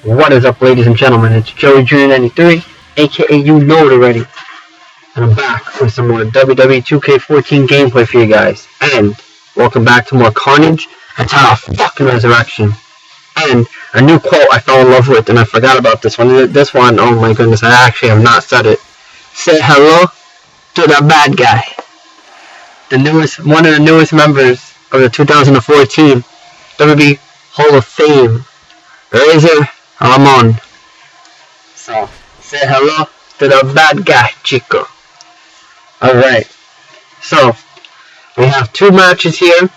What is up, ladies and gentlemen? It's Joey Jr. 93, aka you know it already. And I'm back with some more WWE 2K14 gameplay for you guys. And welcome back to more Carnage and Title fucking Resurrection. And a new quote I fell in love with, and I forgot about this one. This one, oh my goodness, I actually have not said it. Say hello to the bad guy. One of the newest members of the 2014 WWE Hall of Fame, Razor Ramon. So, say hello to the bad guy, Chico. Alright, so we have two matches here,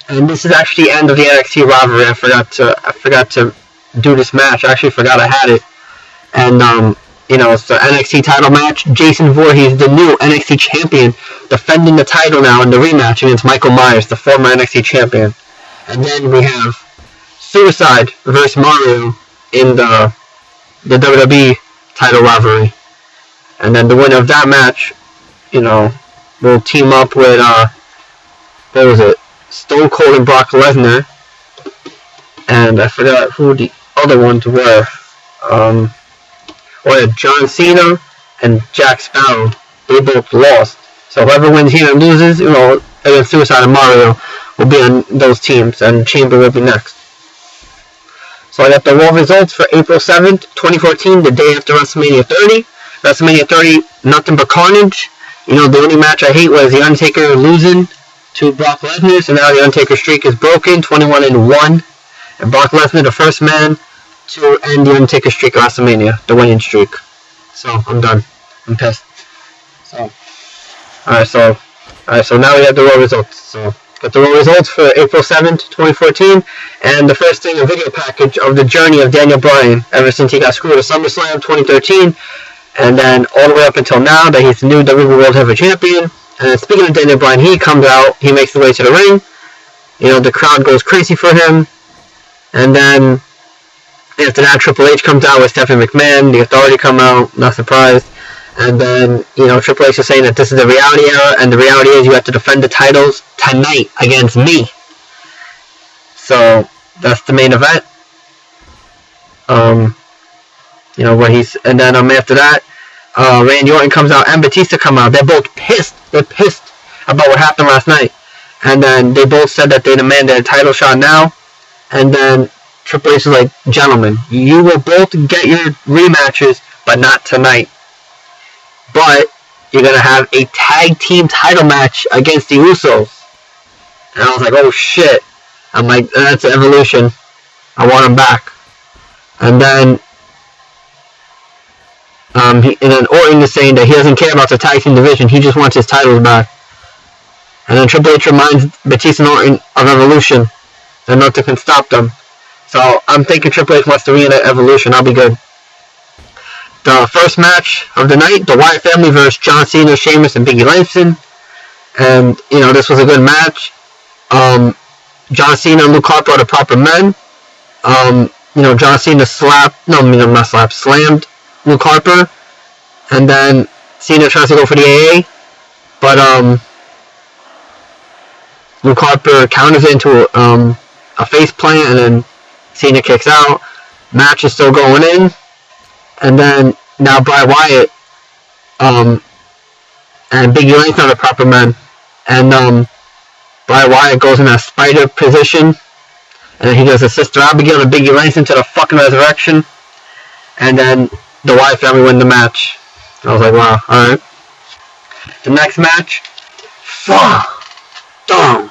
and this is actually the end of the NXT rivalry. I forgot to do this match. I actually forgot I had it. And it's the NXT title match. Jason Voorhees, the new NXT champion, defending the title now in the rematch against Michael Myers, the former NXT champion. And then we have Suicide versus Mario in the WWE title rivalry. And then the winner of that match, will team up with, Stone Cold and Brock Lesnar. And I forgot who the other ones were. John Cena and Jack Sparrow. They both lost. So whoever wins here and loses, against Suicide and Mario, will be on those teams, and Chamber will be next. So I got the Raw results for April 7th, 2014, the day after WrestleMania 30. WrestleMania 30, nothing but carnage. The only match I hate was The Undertaker losing to Brock Lesnar, so now The Undertaker streak is broken, 21-1. And Brock Lesnar, the first man to end The Undertaker streak at WrestleMania, the winning streak. So, I'm done. I'm pissed. Alright, so now we have the Raw results. So, got the Raw results for April 7th, 2014, and the first thing, a video package of the journey of Daniel Bryan ever since he got screwed at SummerSlam 2013, and then all the way up until now that he's the new WWE World Heavyweight Champion. And then speaking of Daniel Bryan, he comes out, he makes the way to the ring, the crowd goes crazy for him, and then after that Triple H comes out with Stephanie McMahon, the Authority come out, not surprised. And then, Triple H is saying that this is the reality era, and the reality is you have to defend the titles tonight against me. So, that's the main event. And then after that, Randy Orton comes out and Batista come out. They're both pissed. They're pissed about what happened last night. And then they both said that they demanded a title shot now. And then Triple H is like, gentlemen, you will both get your rematches, but not tonight. But you're going to have a tag team title match against the Usos. And I was like, oh shit. I'm like, that's Evolution. I want him back. And then Orton is saying that he doesn't care about the tag team division. He just wants his titles back. And then Triple H reminds Batista and Orton of Evolution. And nothing can stop them. So I'm thinking Triple H wants to reinvent Evolution. I'll be good. The first match of the night, the Wyatt family versus John Cena, Sheamus, and Biggie Langston. And, this was a good match. John Cena and Luke Harper are the proper men. John Cena slammed Luke Harper. And then Cena tries to go for the AA. But, Luke Harper counters into a face plant, and then Cena kicks out. Match is still going in. And then, now Bray Wyatt, and Biggie Langston are the proper men. And, Bray Wyatt goes in a spider position. And then he does a Sister Abigail to Biggie Langston to the fucking Resurrection. And then, the Wyatt family win the match. I was like, wow, alright. The next match, go.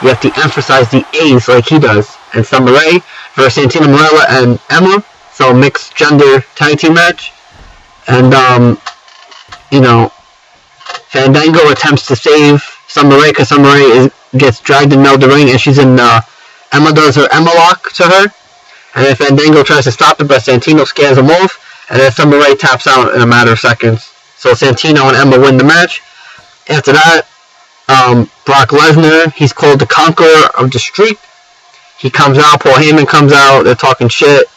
You have to emphasize the A's like he does. And Summer Rae versus Santino Marella and Emma. So, mixed gender tag team match. And, Fandango attempts to save Summer Rae because Summer Rae gets dragged in the middle of the ring, and she's in, Emma does her Emma lock to her. And then Fandango tries to stop it, but Santino scares him off. And then Summer Rae taps out in a matter of seconds. So, Santino and Emma win the match. After that, Brock Lesnar, he's called the Conqueror of the Streak. He comes out, Paul Heyman comes out, they're talking shit.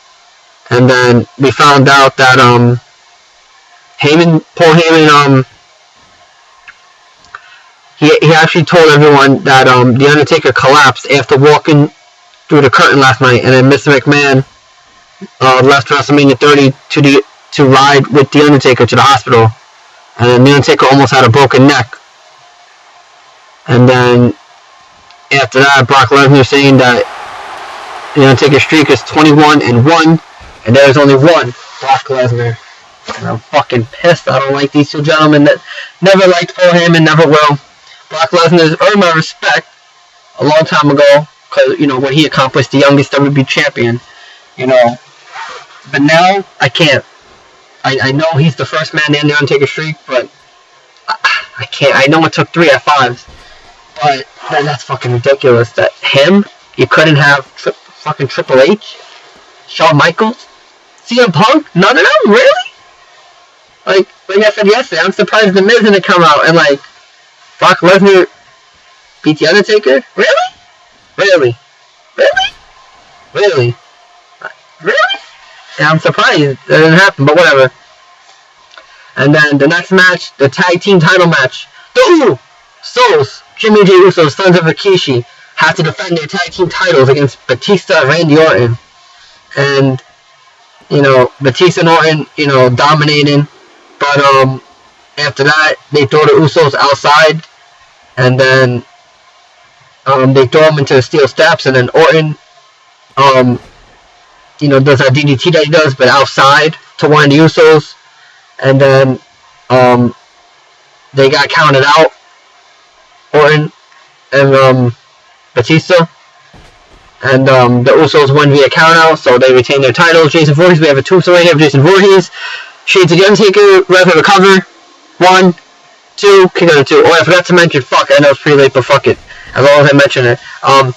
And then we found out that Paul Heyman, he actually told everyone that The Undertaker collapsed after walking through the curtain last night, and then Mr. McMahon left WrestleMania 30 to ride with The Undertaker to the hospital, and then The Undertaker almost had a broken neck. And then after that, Brock Lesnar saying that The Undertaker's streak is 21-1, and there is only one Brock Lesnar. And I'm fucking pissed. I don't like these two gentlemen that never liked Paul Heyman, never will. Brock Lesnar has earned my respect a long time ago, because, you know, when he accomplished the youngest WWE champion, you know. But now, I can't. I know he's the first man to end the Undertaker streak, but I can't. I know it took 3 F5s, but that's fucking ridiculous. That him, you couldn't have fucking Triple H, Shawn Michaels, CM Punk, none of them, really? Like I said yesterday, I'm surprised The Miz didn't come out and, like, Brock Lesnar beat The Undertaker? Really? Really? Really? Really? Really? Yeah, I'm surprised that didn't happen, but whatever. And then the next match, the tag team title match. The Usos, Jimmy J. Uso, sons of Rikishi, have to defend their tag team titles against Batista and Randy Orton. And, you know, Batista and Orton, you know, dominating. But after that, they throw the Usos outside, and then they throw them into the steel steps, and then Orton, you know, does that DDT that he does, but outside to one of the Usos, and then they got counted out, Orton and Batista, and the Usos win via count out, so they retain their titles. Jason Voorhees, we have a tombstone right here of Jason Voorhees. Shades of the Undertaker, referee recover. 1, 2, kick out of 2. Oh, I forgot to mention, fuck, I know it's pretty late, but fuck it. As long as I mention it. Oh,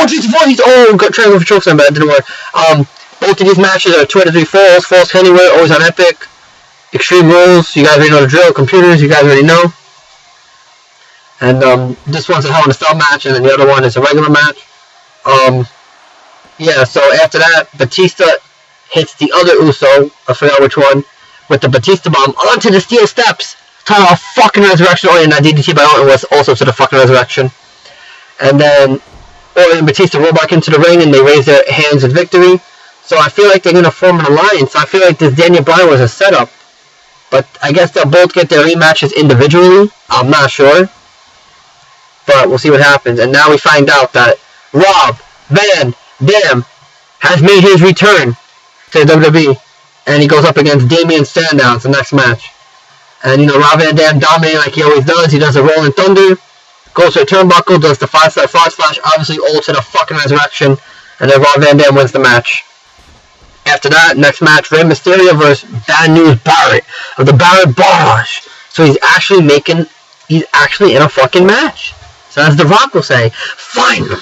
Jason Voorhees, trying to go for chokeslam, but that didn't work. Both of these matches are 2 out of 3 falls. Falls anywhere, always on Epic. Extreme Rules, you guys already know the drill. Computers, you guys already know. And this one's a Hell in a Cell match, and then the other one is a regular match. Yeah, so after that, Batista hits the other Uso, I forgot which one, with the Batista bomb onto the steel steps. Talking about fucking resurrection. Oh, and that DDT by Orton was also to the fucking resurrection. And then Orton and Batista roll back into the ring, and they raise their hands in victory. So I feel like they're going to form an alliance. I feel like this Daniel Bryan was a setup. But I guess they'll both get their rematches individually. I'm not sure. But we'll see what happens. And now we find out that Rob Van Dam has made his return to the WWE. And he goes up against Damian Sandow the next match. And, you know, Rob Van Dam dominating like he always does. He does a Rolling Thunder. Goes to a turnbuckle. Does the 5-star frog splash. Obviously, all to the fucking resurrection. And then Rob Van Dam wins the match. After that, next match, Rey Mysterio versus Bad News Barrett of the Barrett Barrage. So he's actually in a fucking match. So as The Rock will say, finally,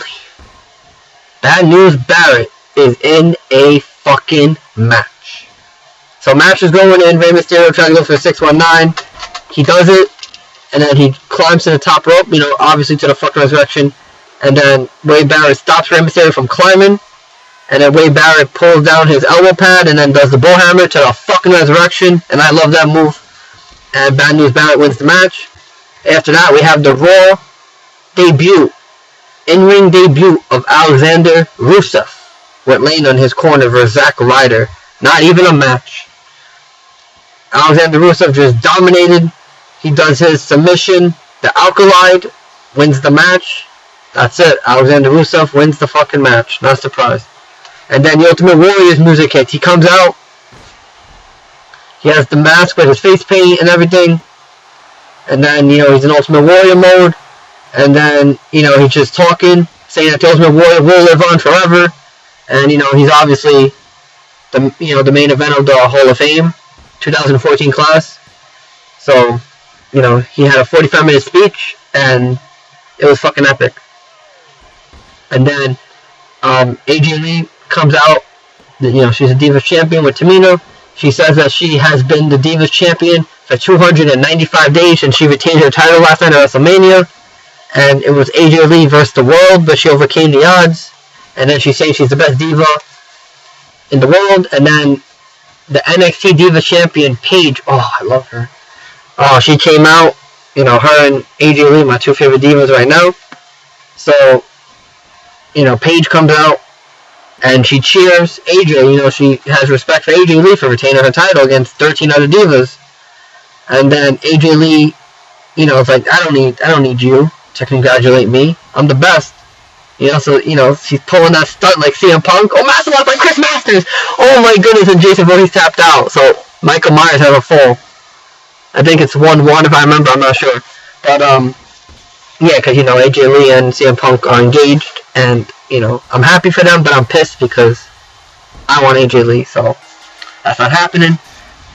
Bad News Barrett is in a fucking match. So match is going in. Rey Mysterio trying to go for the 619. He does it, and then he climbs to the top rope, you know, obviously to the fucking resurrection. And then Wade Barrett stops Rey Mysterio from climbing. And then Wade Barrett pulls down his elbow pad and then does the bullhammer to the fucking resurrection. And I love that move. And Bad News Barrett wins the match. After that, we have the Raw debut, in-ring debut of Alexander Rusev with Lane on his corner versus Zack Ryder. Not even a match. Alexander Rusev just dominated. He does his submission. The Alkalide wins the match. That's it. Alexander Rusev wins the fucking match. Not surprised. And then the Ultimate Warrior's music hits. He comes out. He has the mask with his face paint and everything. And then, you know, he's in Ultimate Warrior mode. And then, you know, he's just talking, saying that the Ultimate Warrior will live on forever. And, you know, he's obviously the main event of the Hall of Fame 2014 class. So, you know, he had a 45-minute speech, and it was fucking epic. And then AJ Lee comes out. You know, she's a Divas champion with Tamina. She says that she has been the Divas champion for 295 days, and she retained her title last night at WrestleMania. And it was AJ Lee versus the world, but she overcame the odds. And then she's saying she's the best diva in the world. And then the NXT Divas champion, Paige, oh, I love her. Oh, she came out, you know, her and AJ Lee, my two favorite divas right now. So, you know, Paige comes out, And she cheers AJ. You know, she has respect for AJ Lee for retaining her title against 13 other divas. And then AJ Lee, you know, it's like, I don't need you to congratulate me. I'm the best. You know, so, you know, she's pulling that stunt like CM Punk. Oh, Master Lock by Chris Masters! Oh my goodness, and Jason Voorhees tapped out. So, Michael Myers has a fall. I think it's 1-1 if I remember, I'm not sure. But, yeah, because, you know, AJ Lee and CM Punk are engaged. And, you know, I'm happy for them, but I'm pissed because I want AJ Lee. So, that's not happening.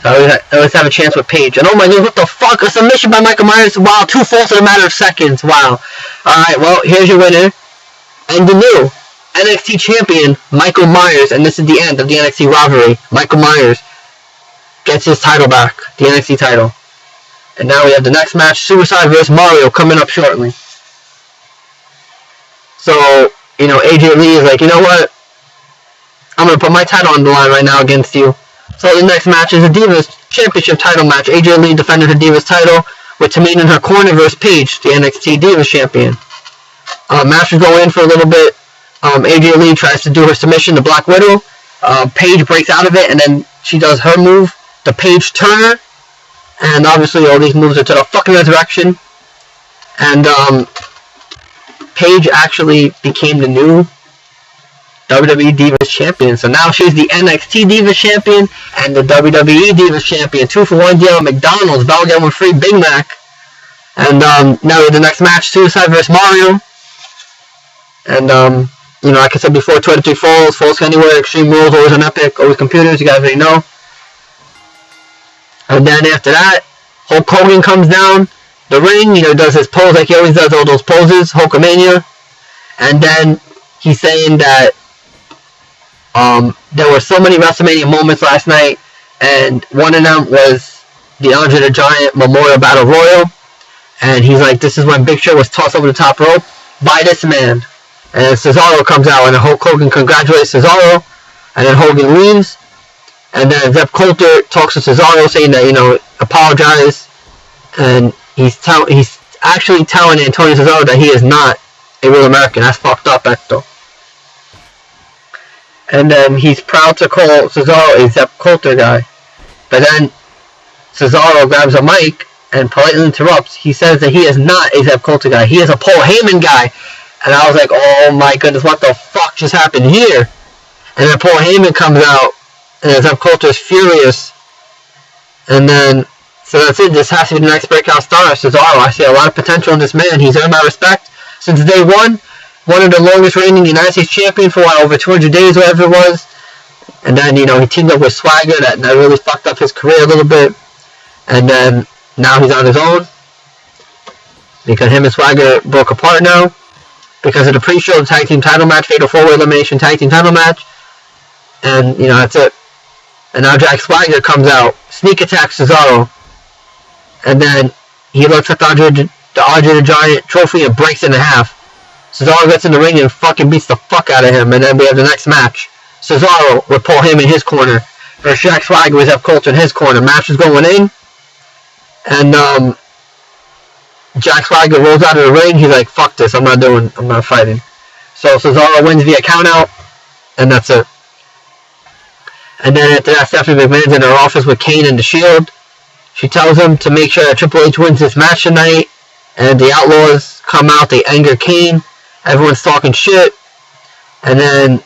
So, I always have a chance with Paige. And, oh my god, what the fuck? A submission by Michael Myers. Wow, 2 falls in a matter of seconds. Wow. Alright, well, here's your winner. And the new NXT champion, Michael Myers, and this is the end of the NXT rivalry. Michael Myers gets his title back, the NXT title. And now we have the next match, Suicide vs. Mario, coming up shortly. So, you know, AJ Lee is like, you know what? I'm going to put my title on the line right now against you. So the next match is a Divas Championship title match. AJ Lee defended her Divas title with Tamina in her corner versus Paige, the NXT Divas champion. Match was going in for a little bit. AJ Lee tries to do her submission to Black Widow. Paige breaks out of it, and then she does her move, the Paige Turner. And obviously all these moves are to the fucking resurrection. And Paige actually became the new WWE Divas champion. So now she's the NXT Divas champion and the WWE Divas champion. 2-for-1 deal at McDonald's. Bell get one free Big Mac. And now the next match, Suicide vs. Mario. And, you know, like I said before, 23 falls, falls anywhere, Extreme Rules, always on Epic, always computers, you guys already know. And then after that, Hulk Hogan comes down the ring, you know, does his pose like he always does, all those poses, Hulkamania. And then he's saying that there were so many WrestleMania moments last night, and one of them was the Andre the Giant Memorial Battle Royal. And he's like, this is when Big Show was tossed over the top rope by this man. And Cesaro comes out, and Hulk Hogan congratulates Cesaro, and then Hogan leaves. And then Zeb Coulter talks to Cesaro, saying that, you know, apologize. And he's actually telling Antonio Cesaro that he is not a real American. That's fucked up, Hector. And then he's proud to call Cesaro a Zeb Coulter guy. But then Cesaro grabs a mic and politely interrupts. He says that he is not a Zeb Coulter guy. He is a Paul Heyman guy. And I was like, oh my goodness, what the fuck just happened here? And then Paul Heyman comes out, and Zeb Coulter is furious. And then, so that's it, this has to be the next breakout star. Cesaro, I see a lot of potential in this man. He's earned my respect since day one. One of the longest reigning United States champion for over 200 days, whatever it was. And then, you know, he teamed up with Swagger, that really fucked up his career a little bit. And then, now he's on his own. Because him and Swagger broke apart now. Because of the pre-show, the tag team title match, fatal 4-way elimination tag team title match. And, you know, that's it. And now Jack Swagger comes out, sneak attacks Cesaro. And then he looks at the Andre the Giant trophy and breaks it in half. Cesaro gets in the ring and fucking beats the fuck out of him. And then we have the next match. Cesaro with Paul Heyman in his corner versus Jack Swagger with Zeb Coulter in his corner. Match is going in. And, Jack Swagger rolls out of the ring. He's like, fuck this, I'm not fighting. So Cesaro wins via countout, and that's it. And then after that, Stephanie McMahon's in her office with Kane and The Shield. She tells him to make sure that Triple H wins this match tonight, and the Outlaws come out, they anger Kane. Everyone's talking shit. And then,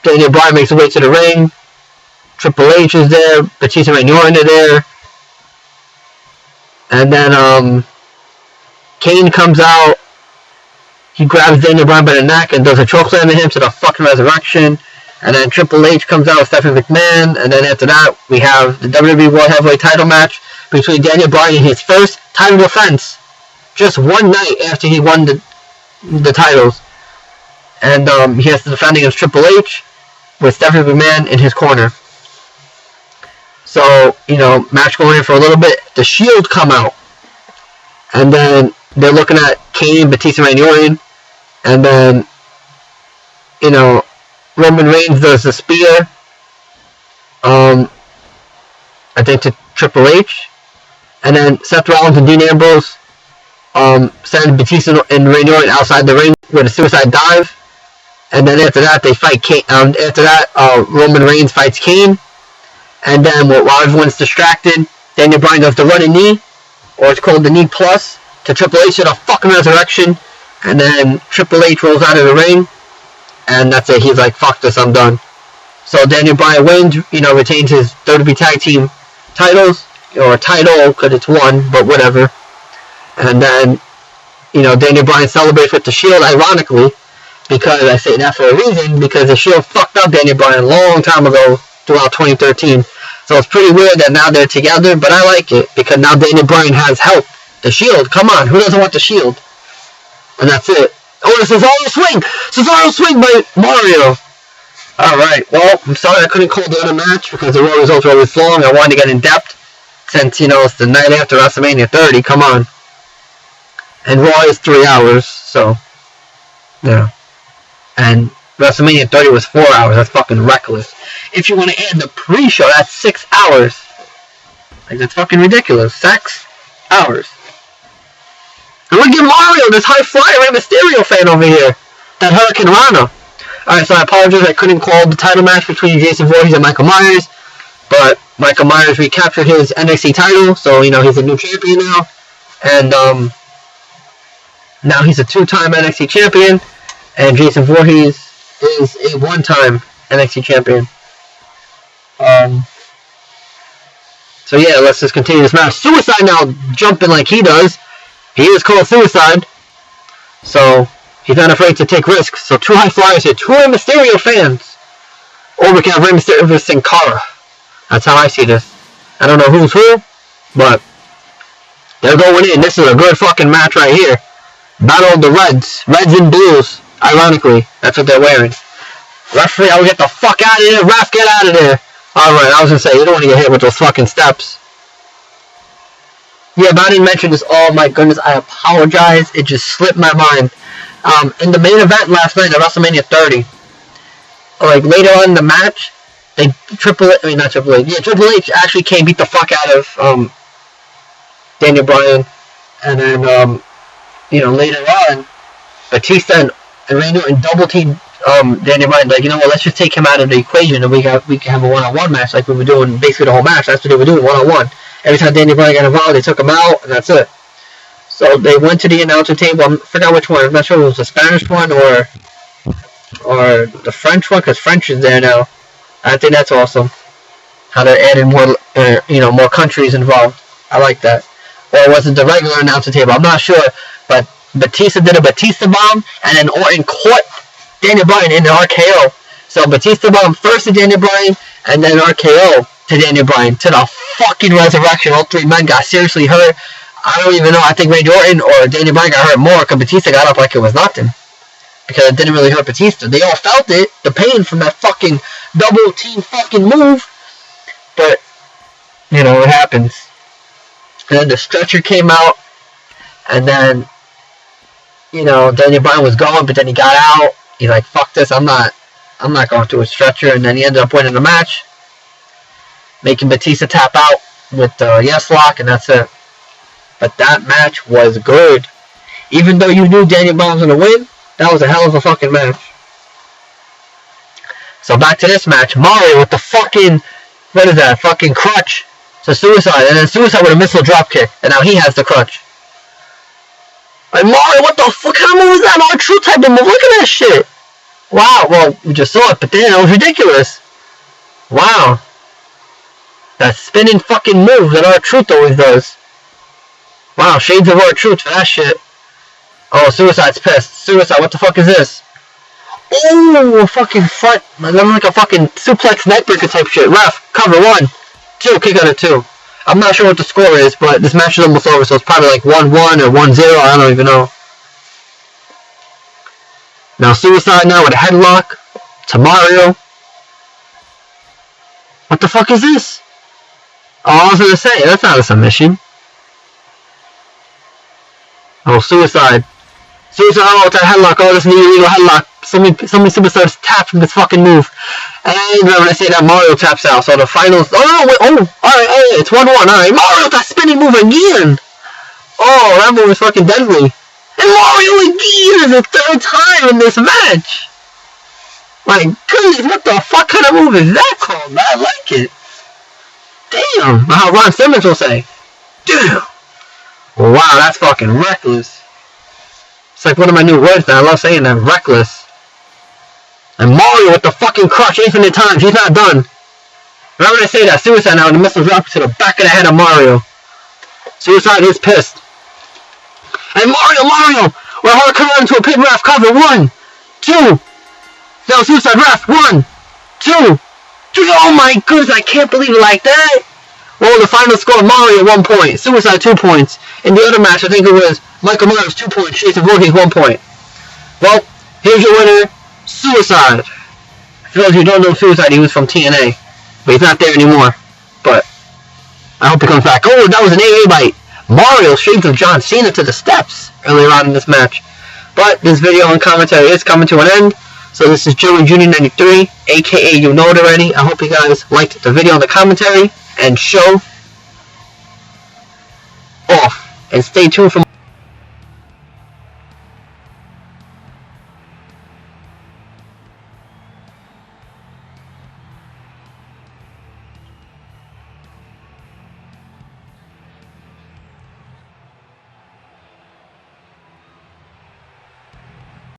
Daniel Bryan makes his way to the ring. Triple H is there, Batista and Randy Orton are there. And then, Kane comes out, he grabs Daniel Bryan by the neck and does a chokeslam to him to the fucking resurrection. And then Triple H comes out with Stephanie McMahon, and then after that, we have the WWE World Heavyweight title match between Daniel Bryan and his first title defense, just one night after he won the titles. And, he has to defend against Triple H with Stephanie McMahon in his corner. So, you know, match going in for a little bit. The Shield come out. And then they're looking at Kane, Batista, and Randy Orton. And then, you know, Roman Reigns does the spear. I think to Triple H. And then Seth Rollins and Dean Ambrose send Batista and Randy Orton outside the ring with a suicide dive. And then after that, they fight Kane. After that, Roman Reigns fights Kane. And then while everyone's distracted, Daniel Bryan does the running knee, or it's called the knee plus, to Triple H in a fucking resurrection. And then Triple H rolls out of the ring. And that's it. He's like, fuck this, I'm done. So Daniel Bryan wins, retains his WWE Tag Team titles, or title, because it's one, but whatever. And then, Daniel Bryan celebrates with the Shield, ironically, because I say that for a reason, because the Shield fucked up Daniel Bryan a long time ago, throughout 2013. So it's pretty weird that now they're together, but I like it, because now Daniel Bryan has help. The Shield, come on, who doesn't want the Shield? And that's it. Oh, the Cesaro swing! Cesaro swing by Mario! Alright, well, I'm sorry I couldn't call the other match, because the Raw results were always long. I wanted to get in depth, since, it's the night after WrestleMania 30, come on. And Raw is 3 hours, so, yeah. And WrestleMania 30 was 4 hours, that's fucking reckless. If you want to add the pre-show, that's 6 hours. Like, that's fucking ridiculous. 6 hours. And look at Mario, this high flyer Rey Mysterio fan over here. That Hurricane Rana. Alright, so I apologize I couldn't call the title match between Jason Voorhees and Michael Myers. But Michael Myers recaptured his NXT title, so, he's a new champion now. And, now he's a 2-time NXT champion. And Jason Voorhees is a 1-time NXT champion. So yeah, let's just continue this match. Suicide now jumping like he does. He is called Suicide. So, he's not afraid to take risks. So, 2 high flyers here. 2 Rey Mysterio fans. Or we can have Rey Mysterio versus Sin Cara. That's how I see this. I don't know who's who, but they're going in. This is a good fucking match right here. Battle of the Reds. Reds and Blues. Ironically, that's what they're wearing. Referee, I'll get the fuck out of here. Ref, get out of there. Alright, I was gonna say, you don't want to get hit with those fucking steps. Yeah, but I didn't mention this. Oh my goodness, I apologize. It just slipped my mind. In the main event last night at WrestleMania 30, like later on in the match, Triple H actually came beat the fuck out of Daniel Bryan, and then later on, Batista and Randy Orton double teamed Daniel Bryan. Like, let's just take him out of the equation and we can have a one-on-one match like we were doing basically the whole match. That's what they were doing, one-on-one. Every time Daniel Bryan got involved, they took him out, and that's it. So they went to the announcer table. I forgot which one. I'm not sure if it was the Spanish one or the French one, because French is there now. I think that's awesome. How they're adding more, more countries involved. I like that. Or was it the regular announcer table? I'm not sure. But Batista did a Batista bomb, and then Orton caught Daniel Bryan in the RKO. So Batista bomb first to Daniel Bryan, and then RKO to Daniel Bryan to the fucking resurrection. All 3 men got seriously hurt. I don't even know. I think Randy Orton or Daniel Bryan got hurt more because Batista got up like it was nothing. Because it didn't really hurt Batista. They all felt it, the pain from that fucking double team fucking move. But, it happens. And then the stretcher came out. And then, Daniel Bryan was going, but then he got out. He's like, fuck this, I'm not going through a stretcher. And then he ended up winning the match, making Batista tap out with the yes lock, and that's it. But that match was good. Even though you knew Daniel Bryan was going to win, that was a hell of a fucking match. So back to this match. Mario with the fucking, what is that, fucking crutch to Suicide. And then Suicide with a missile dropkick. And now he has the crutch. Like, Mario, what the fuck kind of move is that? R-Truth type of move. Look at that shit. Wow, well, we just saw it, but damn, that was ridiculous. Wow. That spinning fucking move that R-Truth always does. Wow, shades of R-Truth for that shit. Oh, Suicide's pissed. Suicide, what the fuck is this? Oh, a fucking front. Like a fucking suplex neckbreaker type shit. Ref, cover 1. 2, kick out of 2. I'm not sure what the score is, but this match is almost over, so it's probably like 1-1 or 1-0. I don't even know. Now Suicide now with a headlock to Mario. What the fuck is this? Oh, I was gonna say, that's not a submission. Oh, Suicide. Suicide, oh, with that headlock. Oh, this new illegal headlock. So many superstars tap from this fucking move. And remember I say that Mario taps out. So the finals. Oh, no, wait. Oh, alright, it's 1-1. Alright, Mario with that spinning move again. Oh, that move is fucking deadly. And Mario again is the 3rd time in this match. My goodness, what the fuck kind of move is that called? I like it. Damn, how Ron Simmons will say. Damn. Wow, that's fucking reckless. It's like one of my new words now. I love saying that. Reckless. And Mario with the fucking crush infinite times. He's not done. Remember when I say that? Suicide now, and the missile drops to the back of the head of Mario. Suicide is pissed. And Mario! We're hard coming into a pit ref cover. 1, 2. No, Suicide ref. 1, 2, 3. Oh my goodness, I can't believe it like that. Well, the final score, Mario 1 point, Suicide 2 points. In the other match, I think it was Michael Myers 2 points, Jason Voorhees 1 point. Well, here's your winner, Suicide. For those of you who don't know Suicide, he was from TNA. But he's not there anymore. But I hope he comes back. Oh, that was an AA bite. Mario Shades of John Cena to the steps earlier on in this match. But this video and commentary is coming to an end. So this is Joey Jr. 93, aka you know it already. I hope you guys liked the video and the commentary. And show off. And stay tuned for more.